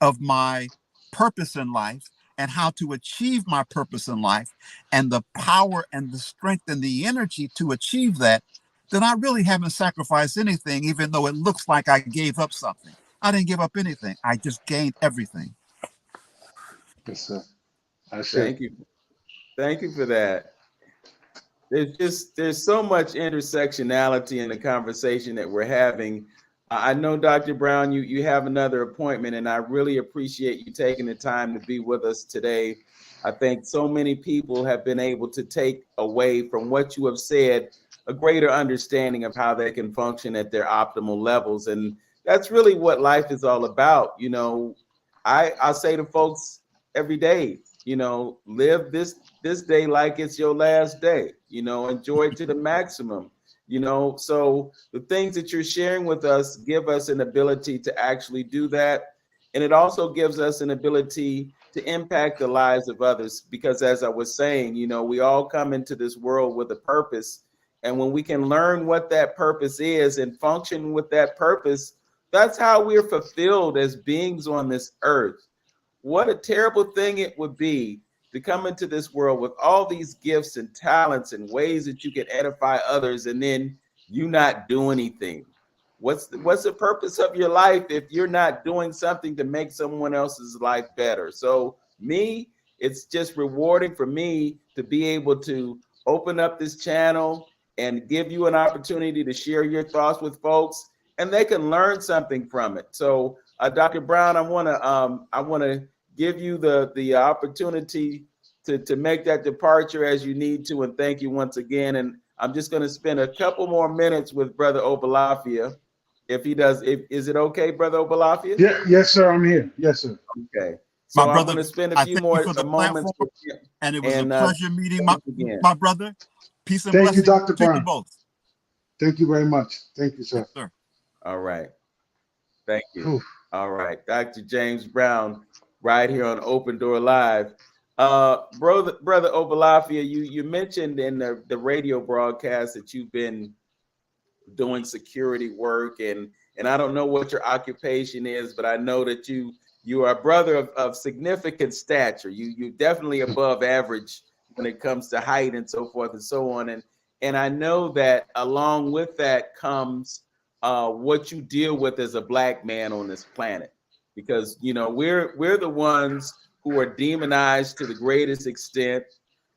of my purpose in life and how to achieve my purpose in life, and the power and the strength and the energy to achieve that, then I really haven't sacrificed anything, even though it looks like I gave up something. I didn't give up anything. I just gained everything. Yes, sir. That's it. Thank you. Thank you for that. There's so much intersectionality in the conversation that we're having. I know, Dr. Brown, you have another appointment, and I really appreciate you taking the time to be with us today. I think so many people have been able to take away from what you have said a greater understanding of how they can function at their optimal levels. And that's really what life is all about. You know, I say to folks every day, you know, live this day like it's your last day, you know, enjoy it to the maximum, you know. So the things that you're sharing with us give us an ability to actually do that. And it also gives us an ability to impact the lives of others, because as I was saying, you know, we all come into this world with a purpose. And when we can learn what that purpose is and function with that purpose, that's how we're fulfilled as beings on this earth. What a terrible thing it would be to come into this world with all these gifts and talents and ways that you can edify others, and then you not do anything. What's the purpose of your life if you're not doing something to make someone else's life better? So me, it's just rewarding for me to be able to open up this channel and give you an opportunity to share your thoughts with folks, and they can learn something from it. So Dr. Brown, I want to give you the opportunity to make that departure as you need to, and thank you once again. And I'm just going to spend a couple more minutes with Brother Obalafia, if he does. Is it okay, Brother Obalafia? Yeah, yes, sir. I'm here. Yes, sir. Okay. My So I'm brother, going to spend a I few thank you more for the moments platform, with him. and it was And a pleasure meeting thanks again. my brother. Peace and Thank you, blessings Dr. to you Brown. both. Thank you very much. Thank you, Yes, sir. sir. All right. Thank you. Whew. All right. Dr. James Brown, right here on Open Door Live. Brother Obalafia, you mentioned in the radio broadcast that you've been doing security work, and I don't know what your occupation is, but I know that you are a brother of significant stature. You definitely above average when it comes to height and so forth and so on. And I know that along with that comes what you deal with as a Black man on this planet, because you know we're the ones who are demonized to the greatest extent.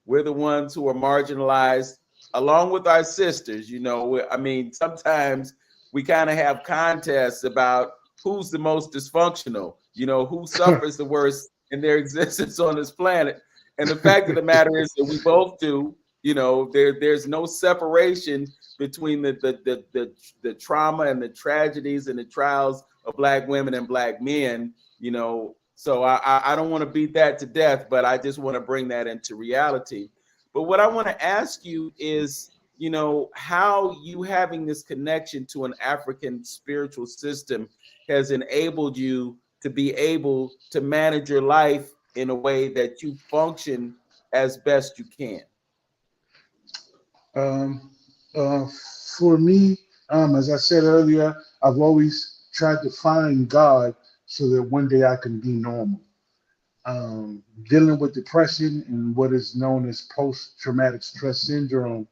We're the ones who are marginalized along with our sisters. You know, I mean, sometimes we kind of have contests about who's the most dysfunctional, you know, who suffers the worst in their existence on this planet. And the fact of the matter is that we both do. You know, there's no separation between the trauma and the tragedies and the trials of Black women and Black men. You know, so I don't want to beat that to death, but I just want to bring that into reality. But what I want to ask you is, you know, how you having this connection to an African spiritual system has enabled you to be able to manage your life in a way that you function as best you can? Um, uh, for me, as I said earlier, I've always tried to find God so that one day I can be normal. Dealing with depression and what is known as post-traumatic stress syndrome,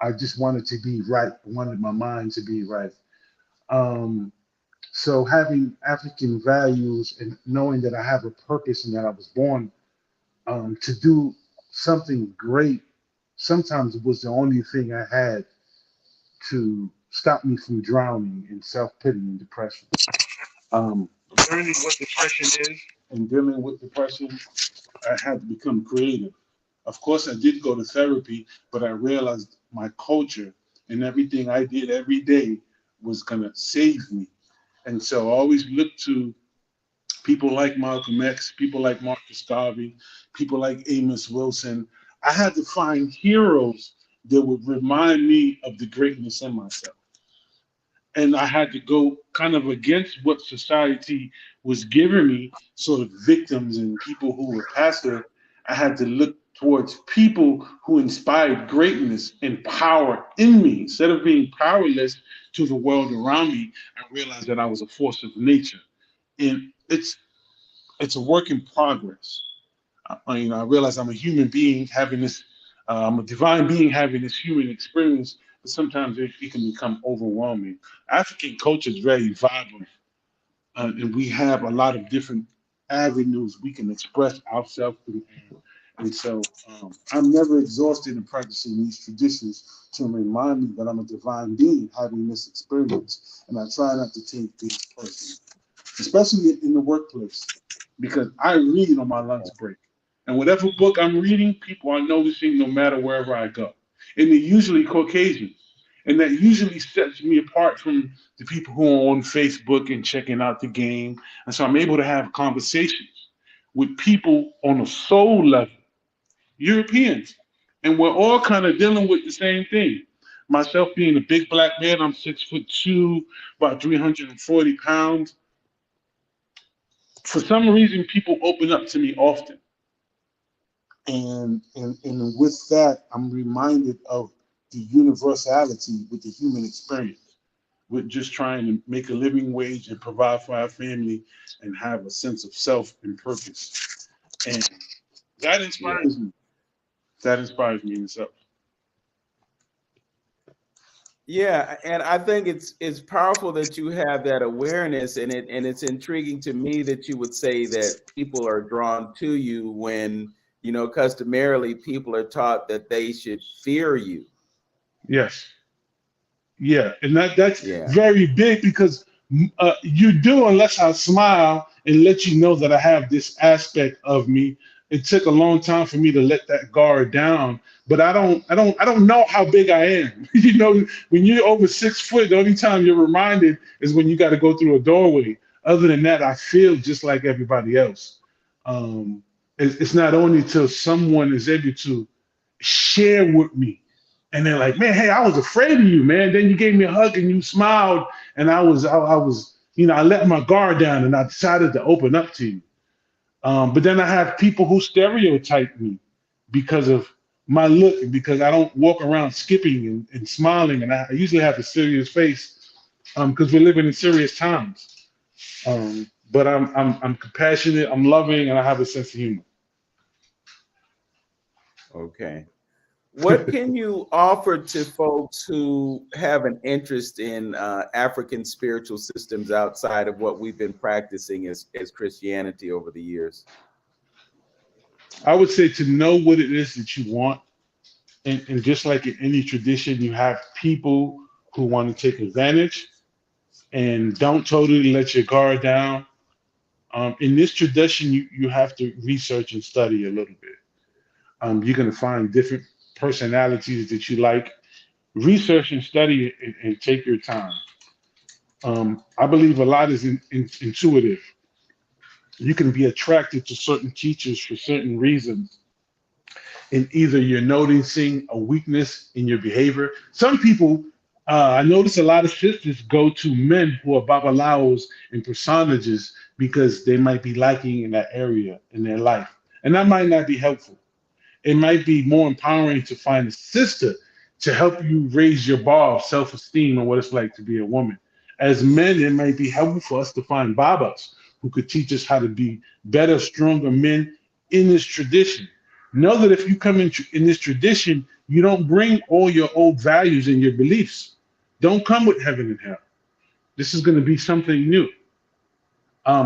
I just wanted to be right. I wanted my mind to be right. Um, so having African values and knowing that I have a purpose and that I was born to do something great, sometimes it was the only thing I had to stop me from drowning in self-pity and depression. Um, Learning what depression is and dealing with depression, I had to become creative. Of course, I did go to therapy, but I realized my culture and everything I did every day was going to save me. And so I always looked to people like Malcolm X, people like Marcus Garvey, people like Amos Wilson. I had to find heroes that would remind me of the greatness in myself. And I had to go kind of against what society was giving me, sort of victims and people who were passive. I had to look towards people who inspired greatness and power in me. Instead of being powerless to the world around me, I realized that I was a force of nature. And it's a work in progress. I realize I'm a human being having this, I'm a divine being having this human experience, but sometimes it can become overwhelming. African culture is very vibrant, and we have a lot of different avenues we can express ourselves through. And so I'm never exhausted in practicing these traditions to remind me that I'm a divine being having this experience, and I try not to take things personally, especially in the workplace, because I read on my lunch break. And whatever book I'm reading, people are noticing no matter wherever I go. And they're usually Caucasians. And that usually sets me apart from the people who are on Facebook and checking out the game. And so I'm able to have conversations with people on a soul level, Europeans. And we're all kind of dealing with the same thing. Myself being a big black man, I'm 6'2", about 340 pounds. For some reason, people open up to me often. And with that, I'm reminded of the universality with the human experience. We're just trying to make a living wage and provide for our family and have a sense of self and purpose. And that Yeah. inspires me. That inspires me in itself. Yeah, and I think it's powerful that you have that awareness, and it's intriguing to me that you would say that people are drawn to you when, customarily people are taught that they should fear you. Yes. Yeah, and that's Yeah. very big because you do unless I smile and let you know that I have this aspect of me. It took a long time for me to let that guard down, but I don't know how big I am. When you're over 6 foot, the only time you're reminded is when you got to go through a doorway. Other than that, I feel just like everybody else. Um, it's not only till someone is able to share with me and they're like, man, hey, I was afraid of you, man. Then you gave me a hug and you smiled, and I let my guard down and I decided to open up to you. But then I have people who stereotype me because of my look and because I don't walk around skipping and smiling, and I usually have a serious face because we're living in serious times. But I'm compassionate, I'm loving, and I have a sense of humor. Okay. What can you offer to folks who have an interest in African spiritual systems outside of what we've been practicing as Christianity over the years? I would say to know what it is that you want. And just like in any tradition, you have people who want to take advantage and don't totally let your guard down. In this tradition, you have to research and study a little bit. You're going to find different personalities that you like. Research and study and take your time. I believe a lot is intuitive. You can be attracted to certain teachers for certain reasons, and either you're noticing a weakness in your behavior. Some people, I notice a lot of sisters go to men who are babalawos and personages because they might be lacking in that area in their life. And that might not be helpful. It might be more empowering to find a sister to help you raise your bar of self-esteem and what it's like to be a woman. As men, it might be helpful for us to find babas who could teach us how to be better, stronger men in this tradition. Know that if you come in this tradition, you don't bring all your old values and your beliefs. Don't come with heaven and hell. This is going to be something new,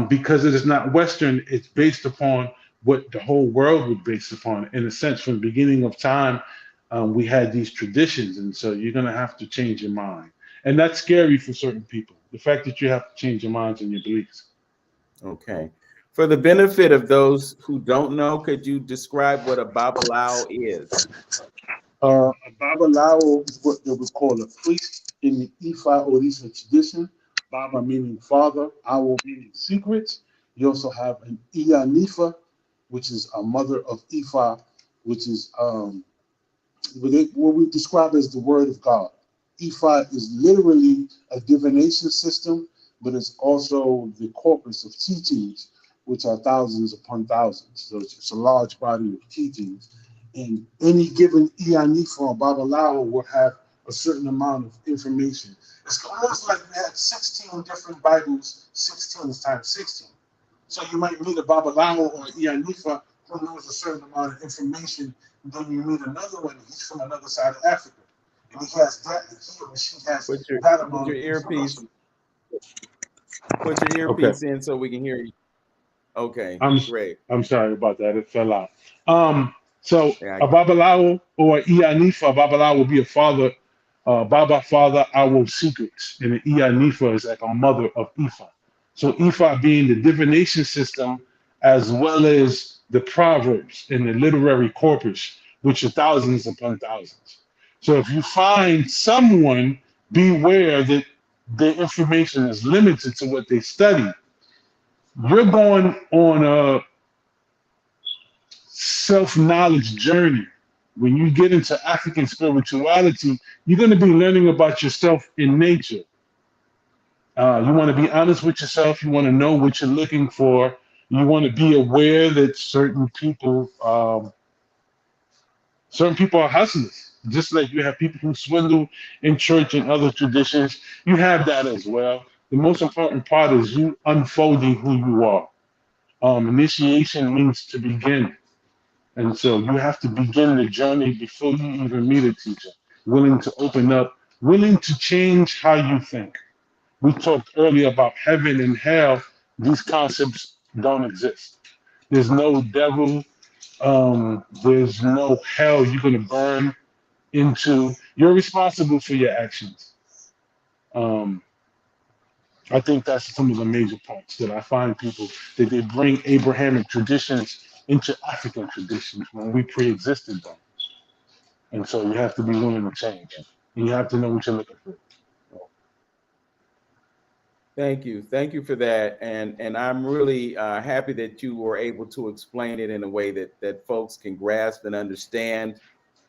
because it is not Western. It's based upon what the whole world was based upon. In a sense, from the beginning of time, we had these traditions, and so you're going to have to change your mind, and that's scary for certain people. The fact that you have to change your minds and your beliefs. Okay. For the benefit of those who don't know, could you describe what a babalao is? A Babalawo is what they would call a priest in the Ifa Orisa tradition. Baba meaning father, Awo meaning secrets. You also have an Iyanifa, which is a mother of Ifa, which is what we describe as the word of God. Ifa is literally a divination system, but it's also the corpus of teachings, which are thousands upon thousands. So it's a large body of teachings. And any given Ianifa or Babalawo will have a certain amount of information. It's almost like we had 16 different Bibles, 16 times 16. So you might meet a Babalawo or Ianifa who knows a certain amount of information, and then you meet another one, he's from another side of Africa. And he has that, and he or she has that Put amount your of earpiece. information. Put your Okay. earpiece in so we can hear you. Okay, I'm great. I'm sorry about that. It fell out. So Yeah, a Babalawo or Ianifa, Babalawo will be a father, Baba father, our secrets. And an Ianifa is like a mother of Ifa. So Ifa being the divination system as well as the proverbs and the literary corpus, which are thousands upon thousands. So if you find someone, beware that their information is limited to what they study. You're going on a self-knowledge journey. When you get into African spirituality, you're going to be learning about yourself in nature. You want to be honest with yourself. You want to know what you're looking for. You want to be aware that certain people are hustlers. Just like you have people who swindle in church and other traditions, you have that as well. The most important part is you unfolding who you are. Initiation means to begin. And so you have to begin the journey before you even meet a teacher, willing to open up, willing to change how you think. We talked earlier about heaven and hell. These concepts don't exist. There's no devil. There's no hell you're going to burn into. You're responsible for your actions. Um, I think that's some of the major points that I find people that they bring Abrahamic traditions into African traditions when we pre-existed them. And so you have to be willing to change. You have to know what you're looking for. thank you for that, and I'm really happy that you were able to explain it in a way that folks can grasp and understand.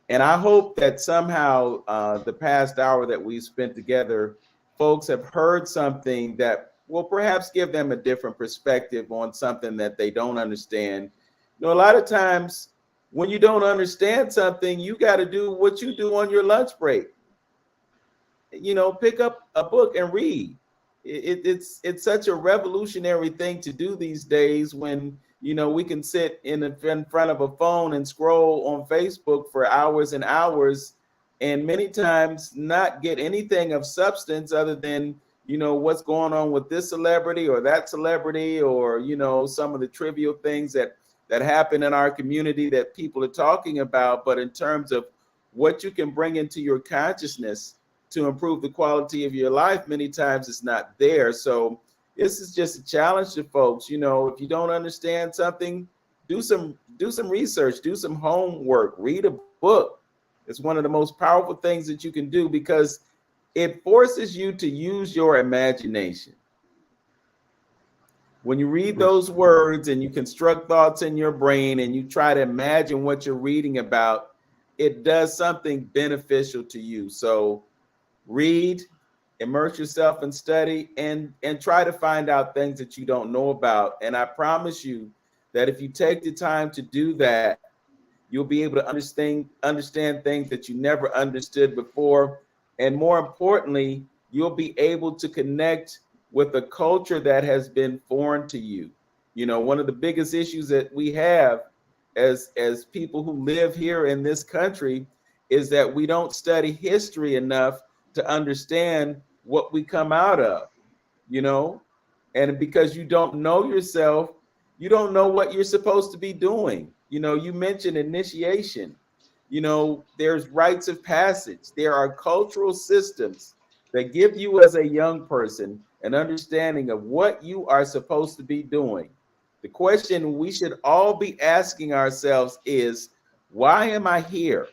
And I hope that somehow the past hour that we spent together, folks have heard something that will perhaps give them a different perspective on something that they don't understand. You know, a lot of times when you don't understand something, you got to do what you do on your lunch break. You know, pick up a book and read. It's such a revolutionary thing to do these days when we can sit in front of a phone and scroll on Facebook for hours and hours, and many times not get anything of substance other than what's going on with this celebrity or that celebrity, or some of the trivial things that happen in our community that people are talking about. But in terms of what you can bring into your consciousness to improve the quality of your life, many times it's not there. So this is just a challenge to folks. If you don't understand something, do some research, do some homework, read a book. It's one of the most powerful things that you can do because it forces you to use your imagination. When you read those words and you construct thoughts in your brain and you try to imagine what you're reading about, it does something beneficial to you. So read, immerse yourself in study, and try to find out things that you don't know about. And I promise you that if you take the time to do that, you'll be able to understand things that you never understood before. And more importantly, you'll be able to connect with a culture that has been foreign to you. You know, one of the biggest issues that we have as people who live here in this country is that we don't study history enough to understand what we come out of, you know? And because you don't know yourself, you don't know what you're supposed to be doing. You know, you mentioned initiation. You know, there's rites of passage. There are cultural systems that give you, as a young person, an understanding of what you are supposed to be doing. The question we should all be asking ourselves is, why am I here?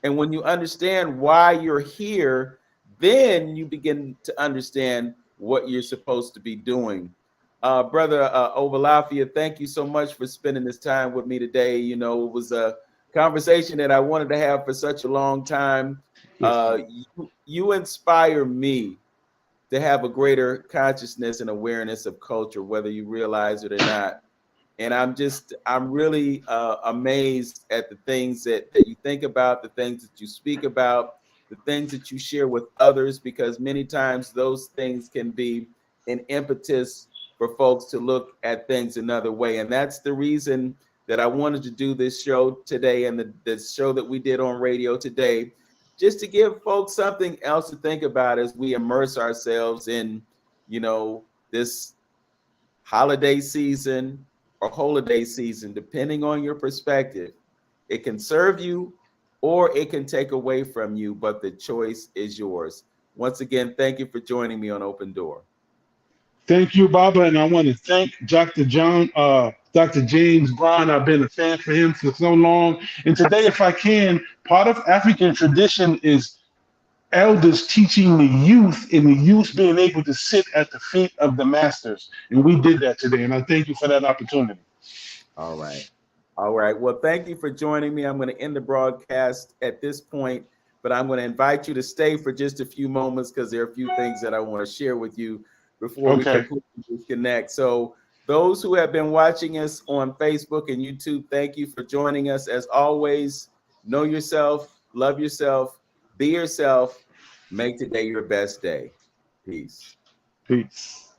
And when you understand why you're here, then you begin to understand what you're supposed to be doing. Brother Obalafia, thank you so much for spending this time with me today. You know, it was a conversation that I wanted to have for such a long time. Yes, You inspire me to have a greater consciousness and awareness of culture, whether you realize it or not. And I'm really amazed at the things that you think about, the things that you speak about, the things that you share with others, because many times those things can be an impetus for folks to look at things another way. And that's the reason that I wanted to do this show today, and the show that we did on radio today, just to give folks something else to think about as we immerse ourselves in, you know, this holiday season or holiday season, depending on your perspective. It can serve you or it can take away from you, but the choice is yours. Once again, thank you for joining me on Open Door. thank you, Baba, and I want to thank Dr. James Brown. I've been a fan for him for so long. And today, if I can, part of African tradition is elders teaching the youth, and the youth being able to sit at the feet of the masters. And we did that today, and I thank you for that opportunity. All right. All right. Well, thank you for joining me. I'm going to end the broadcast at this point, but I'm going to invite you to stay for just a few moments because there are a few things that I want to share with you before we Okay. completely disconnect. So, those who have been watching us on Facebook and YouTube, thank you for joining us. As always, know yourself, love yourself, be yourself, make today your best day. Peace. Peace.